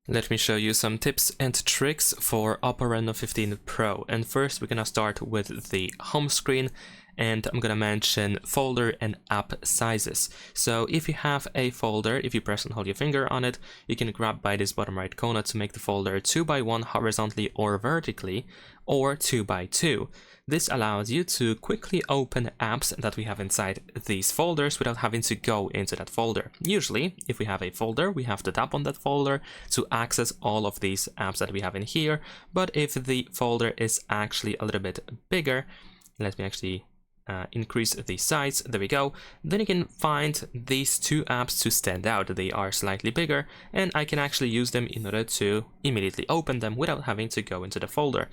Let me show you some tips and tricks for OPPO Reno 15 Pro. And first we're gonna start with the home screen, and I'm gonna mention folder and app sizes. So if you have a folder, if you press and hold your finger on it, you can grab by this bottom right corner to make the folder 2x1 horizontally or vertically, or 2x2. This allows you to quickly open apps that we have inside these folders without having to go into that folder. Usually, if we have a folder, we have to tap on that folder to access all of these apps that we have in here. But if the folder is actually a little bit bigger, let me actually increase the size, there we go, then you can find these two apps to stand out. They are slightly bigger, and I can actually use them in order to immediately open them without having to go into the folder.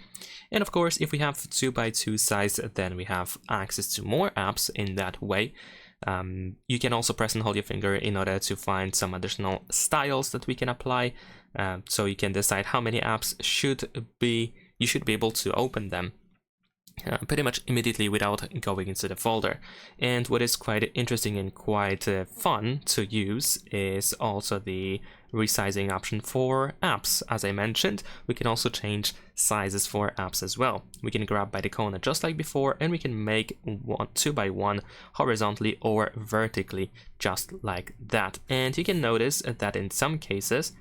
And of course, if we have 2x2 size, then we have access to more apps in that way. You can also press and hold your finger in order to find some additional styles that we can apply, so you can decide how many apps you should be able to open them pretty much immediately without going into the folder. And what is quite interesting and quite fun to use is also the resizing option for apps. As I mentioned, we can also change sizes for apps as well. We can grab by the corner just like before, and we can make 2x1 horizontally or vertically just like that. And you can notice that in some cases,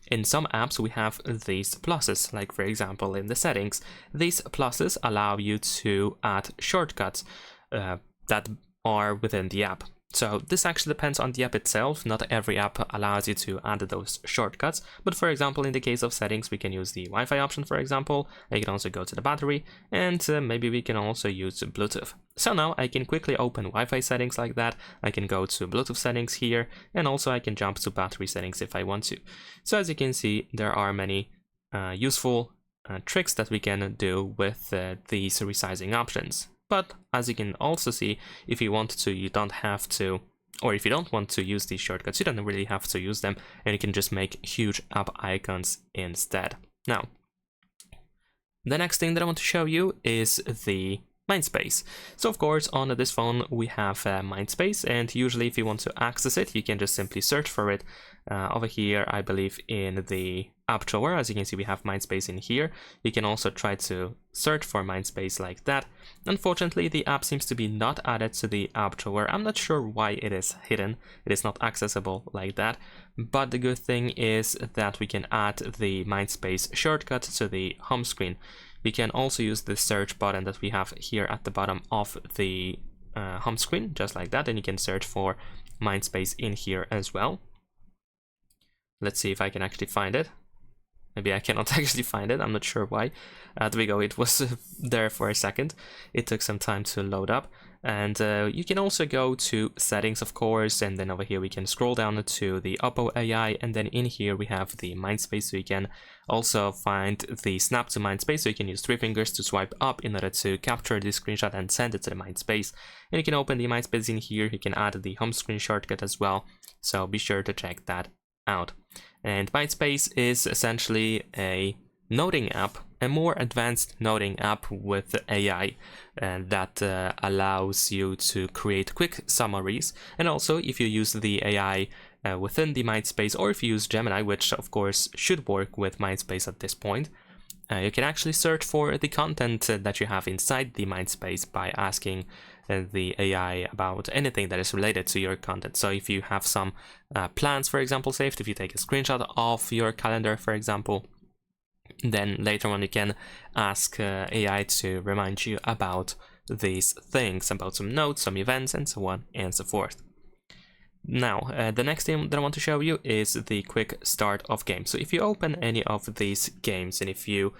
in some apps we have these pluses, like for example in the settings. These pluses allow you to add shortcuts that are within the app. So this actually depends on the app itself. Not every app allows you to add those shortcuts, but for example in the case of settings we can use the Wi-Fi option, for example. I can also go to the battery, and maybe we can also use Bluetooth. So now I can quickly open Wi-Fi settings like that. I can go to Bluetooth settings here, and also I can jump to battery settings if I want to. So as you can see, there are many useful tricks that we can do with these resizing options. But as you can also see, if you want to, you don't have to, or if you don't want to use these shortcuts, you don't really have to use them, and you can just make huge app icons instead. Now, the next thing that I want to show you is the Mindspace. So of course on this phone we have Mindspace, and usually if you want to access it, you can just simply search for it over here, I believe in the app drawer. As you can see, we have Mindspace in here. You can also try to search for Mindspace like that. Unfortunately, the app seems to be not added to the app drawer. I'm not sure why it is hidden. It is not accessible like that. But the good thing is that we can add the Mindspace shortcut to the home screen. We can also use the search button that we have here at the bottom of the home screen, just like that, and you can search for Mindspace in here as well. Let's see if I can actually find it. Maybe I cannot actually find it, I'm not sure why. There we go, it was there for a second. It took some time to load up. And you can also go to settings, of course, and then over here we can scroll down to the OPPO AI, and then in here we have the Mindspace, so you can also find the snap to Mindspace, so you can use 3 fingers to swipe up in order to capture the screenshot and send it to the Mindspace. And you can open the Mindspace in here, you can add the home screen shortcut as well, so be sure to check that out. And Mindspace is essentially a noting app, a more advanced noting app with AI, and that allows you to create quick summaries. And also if you use the AI within the Mindspace, or if you use Gemini, which of course should work with Mindspace at this point, you can actually search for the content that you have inside the Mindspace by asking the AI about anything that is related to your content. So if you have some plans, for example, saved, if you take a screenshot of your calendar, for example, then later on you can ask AI to remind you about these things, about some notes, some events, and so on and so forth. Now, the next thing that I want to show you is the quick start of games. So if you open any of these games, and if you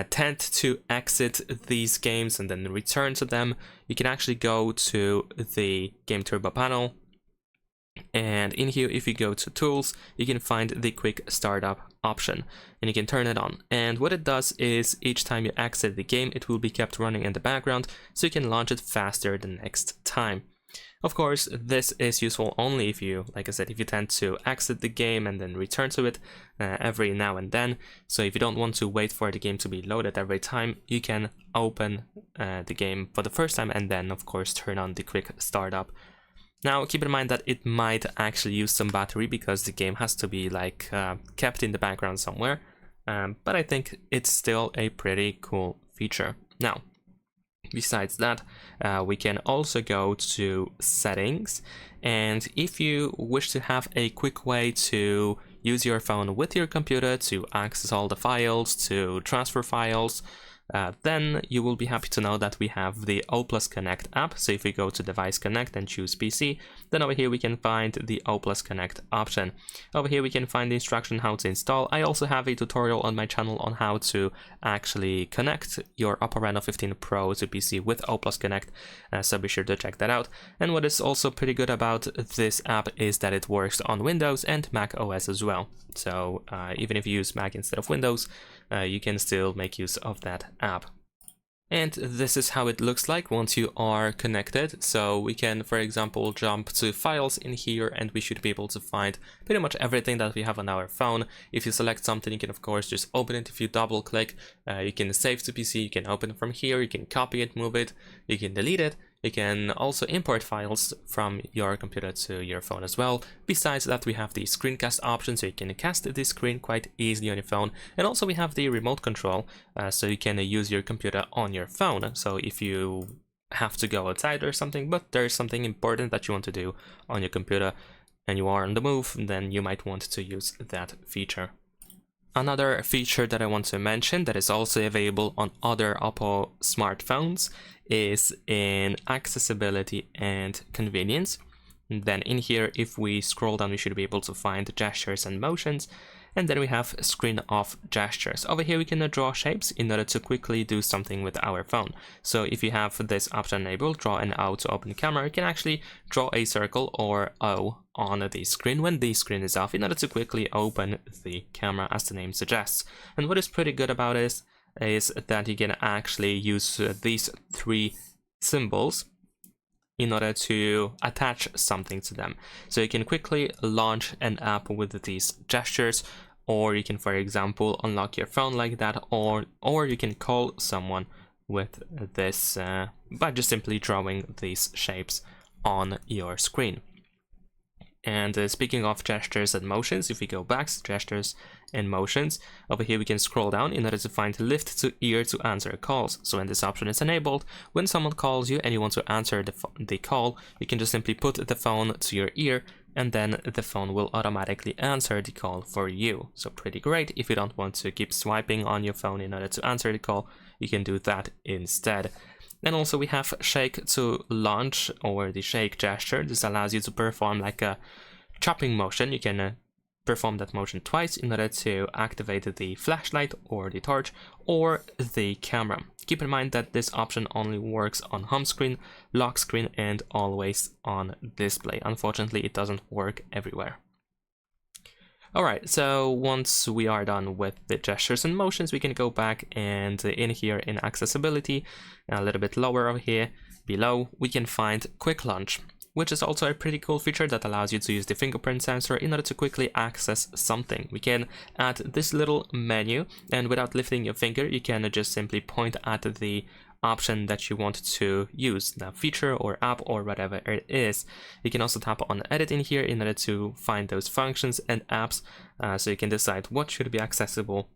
tend to exit these games and then return to them, you can actually go to the Game Turbo panel. And in here, if you go to Tools, you can find the Quick Startup option, and you can turn it on. And what it does is each time you exit the game, it will be kept running in the background, so you can launch it faster the next time. Of course, this is useful only if you, like I said, if you tend to exit the game and then return to it every now and then. So if you don't want to wait for the game to be loaded every time, you can open the game for the first time and then, of course, turn on the Quick Startup. Now keep in mind that it might actually use some battery because the game has to be like kept in the background somewhere, but I think it's still a pretty cool feature. Now, besides that, we can also go to settings, and if you wish to have a quick way to use your phone with your computer to access all the files, to transfer files, then you will be happy to know that we have the OPPO Connect app. So if we go to Device Connect and choose PC, then over here we can find the OPPO Connect option. Over here we can find the instruction how to install. I also have a tutorial on my channel on how to actually connect your OPPO Reno 15 Pro to PC with OPPO Connect, so be sure to check that out. And what is also pretty good about this app is that it works on Windows and Mac OS as well. So even if you use Mac instead of Windows, you can still make use of that app. And this is how it looks like once you are connected. So we can, for example, jump to files in here, and we should be able to find pretty much everything that we have on our phone. If you select something, you can of course just open it. If you double click, you can save to PC, you can open it from here, you can copy it, move it, you can delete it. You can also import files from your computer to your phone as well. Besides that, we have the screencast option, so you can cast the screen quite easily on your phone. And also we have the remote control, so you can use your computer on your phone. So if you have to go outside or something, but there's something important that you want to do on your computer and you are on the move, then you might want to use that feature. Another feature that I want to mention that is also available on other OPPO smartphones is in accessibility and convenience. And then in here, if we scroll down, we should be able to find gestures and motions. And then we have screen off gestures. Over here we can draw shapes in order to quickly do something with our phone. So if you have this option enabled, draw an O to open camera, you can actually draw a circle or O on the screen when the screen is off in order to quickly open the camera, as the name suggests. And what is pretty good about it is that you can actually use these three symbols in order to attach something to them. So you can quickly launch an app with these gestures, or you can, for example, unlock your phone like that, or you can call someone with this by just simply drawing these shapes on your screen. And speaking of gestures and motions, if we go back to gestures and motions, over here we can scroll down in order to find lift to ear to answer calls. So when this option is enabled, when someone calls you and you want to answer the call, you can just simply put the phone to your ear, and then the phone will automatically answer the call for you. So pretty great. If you don't want to keep swiping on your phone in order to answer the call, you can do that instead. And also we have shake to launch, or the shake gesture. This allows you to perform like a chopping motion. You can perform that motion twice in order to activate the flashlight or the torch or the camera. Keep in mind that this option only works on home screen, lock screen, and always on display. Unfortunately, it doesn't work everywhere. Alright, so once we are done with the gestures and motions, we can go back, and in here in accessibility, a little bit lower over here, below, we can find quick launch, which is also a pretty cool feature that allows you to use the fingerprint sensor in order to quickly access something. We can add this little menu, and without lifting your finger, you can just simply point at the option that you want to use, the feature or app or whatever it is. You can also tap on edit in here in order to find those functions and apps, so you can decide what should be accessible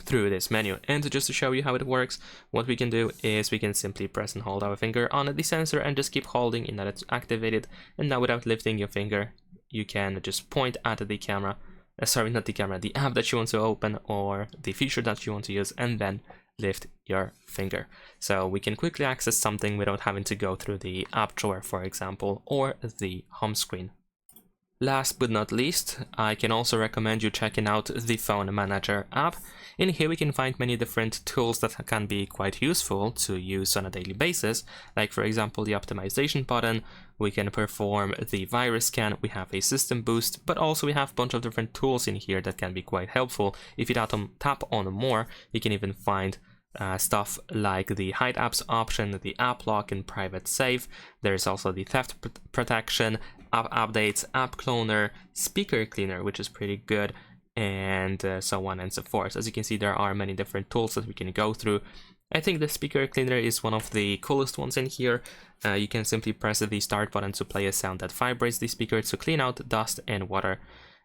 through this menu. And just to show you how it works, what we can do is we can simply press and hold our finger on the sensor and just keep holding in order to activate it. And now without lifting your finger, you can just point at the camera, sorry, not the camera, the app that you want to open or the feature that you want to use, and then lift your finger. So we can quickly access something without having to go through the app drawer, for example, or the home screen. Last but not least, I can also recommend you checking out the Phone Manager app. In here we can find many different tools that can be quite useful to use on a daily basis, like for example the optimization button. We can perform the virus scan, we have a system boost, but also we have a bunch of different tools in here that can be quite helpful. If you tap on more, you can even find stuff like the hide apps option, the app lock and private save. There's also the theft protection, app updates, app cloner, speaker cleaner, which is pretty good, and so on and so forth. As you can see, there are many different tools that we can go through, I think the speaker cleaner is one of the coolest ones in here. You can simply press the start button to play a sound that vibrates the speaker to clean out dust and water.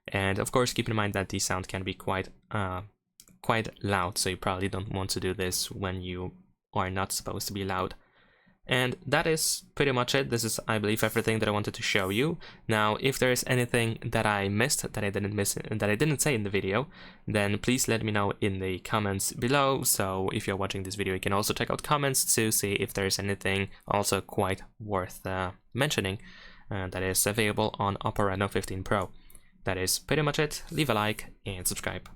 And of course, keep in mind that the sound can be quite loud, so you probably don't want to do this when you are not supposed to be loud. And that is pretty much it. This is, I believe, everything that I wanted to show you. Now, if there is anything that I missed, that I didn't say in the video, then please let me know in the comments below. So if you're watching this video, you can also check out comments to see if there's anything also quite worth mentioning that is available on OPPO Reno 15 Pro. That is pretty much it. Leave a like and subscribe.